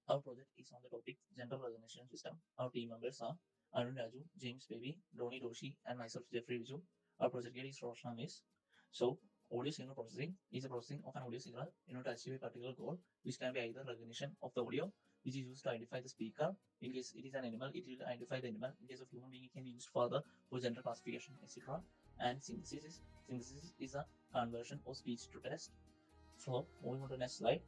Our project is on the topic gender recognition system. Our team members are Arun Raju, James Baby, Dhoni Doshi, and myself, Jeffrey Viju. Our project here is Roshan Miss. So, audio signal processing is a processing of an audio signal in order to achieve a particular goal, which can be either recognition of the audio, which is used to identify the speaker. In case it is an animal, it will identify the animal. In case of human being, it can be used further for gender classification, etc. And synthesis is a conversion of speech to text. So, moving on to the next slide.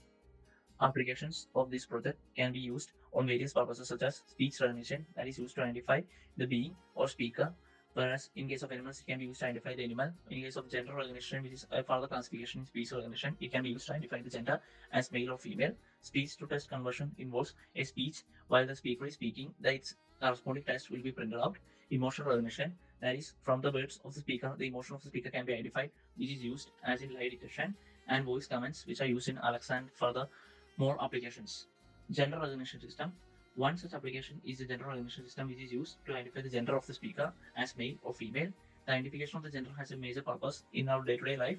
Applications of this project can be used on various purposes such as speech recognition, that is used to identify the being or speaker, whereas in case of animals it can be used to identify the animal. In case of gender recognition, which is a further classification in speech recognition, it can be used to identify the gender as male or female. Speech to text conversion involves a speech while the speaker is speaking, that its corresponding text will be printed out. Emotional recognition, that is from the words of the speaker, the emotion of the speaker can be identified, which is used as in lie detection. And voice commands, which are used in Alexa and further more applications. Gender recognition system. One such application is the gender recognition system, which is used to identify the gender of the speaker as male or female. The identification of the gender has a major purpose in our day-to-day life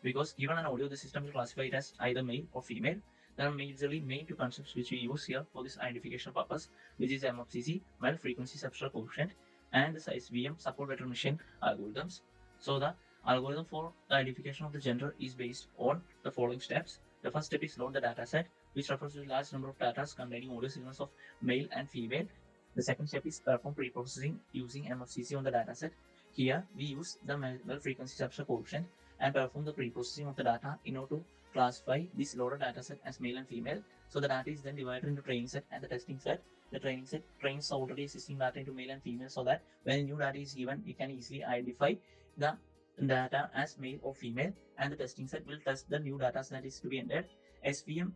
because given an audio, the system will classify it as either male or female. There are majorly main two concepts which we use here for this identification purpose, which is MFCC, male frequency substrate coefficient, and the SVM, support vector machine algorithms. So the algorithm for the identification of the gender is based on the following steps. The first step is load the dataset, which refers to a large number of data containing audio signals of male and female. The second step is perform pre-processing using MFCC on the dataset. Here, we use the male frequency substrate coefficient and perform the pre-processing of the data in order to classify this loaded dataset as male and female. So the data is then divided into training set and the testing set. The training set trains already existing data into male and female so that when new data is given, it can easily identify the data as male or female, and the testing set will test the new data that is to be entered. SVM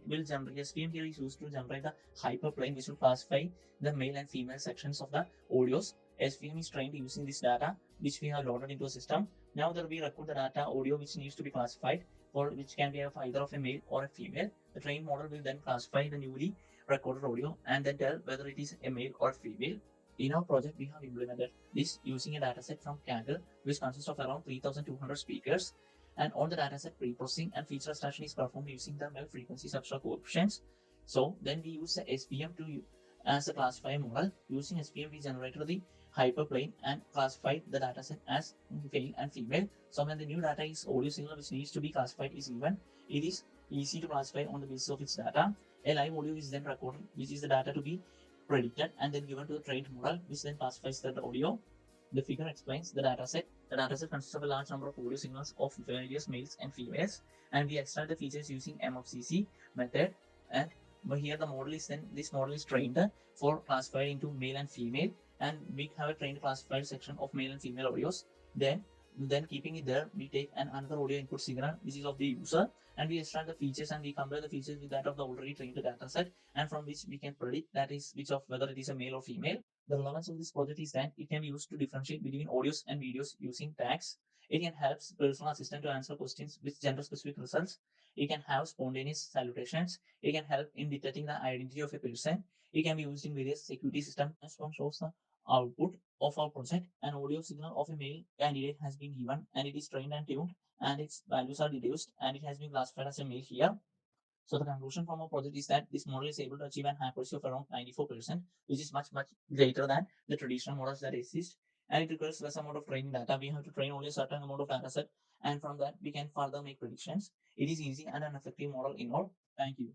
here is used to generate the hyperplane which will classify the male and female sections of the audios. SVM is trained using this data which we have loaded into a system. Now there will be record the data audio which needs to be classified, or which can be of either of a male or a female. The trained model will then classify the newly recorded audio and then tell whether it is a male or female. In our project, we have implemented this using a dataset from Kaggle, which consists of around 3,200 speakers. And on the dataset, pre-processing and feature extraction is performed using the male frequency substrate coefficients. So then we use the SVM as a classifier model. Using SVM, we generated the hyperplane and classified the dataset as male and female. So when the new data is audio signal which needs to be classified is given, it is easy to classify on the basis of its data. A live audio is then recorded, which is the data to be predicted and then given to the trained model, which then classifies the audio. The figure explains the dataset. The dataset consists of a large number of audio signals of various males and females, and we extract the features using MFCC method. And here the model is then this model is trained for classified into male and female, and we have a trained classified section of male and female audios. Then keeping it there, we take another audio input signal which is of the user, and we extract the features and we compare the features with that of the already trained dataset, and from which we can predict that is which of whether it is a male or female. The relevance of this project is that it can be used to differentiate between audios and videos using tags. It can help personal assistant to answer questions with gender specific results. It can have spontaneous salutations. It can help in detecting the identity of a person. It can be used in various security systems. As one shows the output of our project, an audio signal of a male candidate has been given and it is trained and tuned and its values are deduced and it has been classified as a male here. So the conclusion from our project is that this model is able to achieve an accuracy of around 94%, which is much greater than the traditional models that exist. And it requires less amount of training data. We have to train only a certain amount of data set, and from that we can further make predictions. It is easy and an effective model in all. Thank you.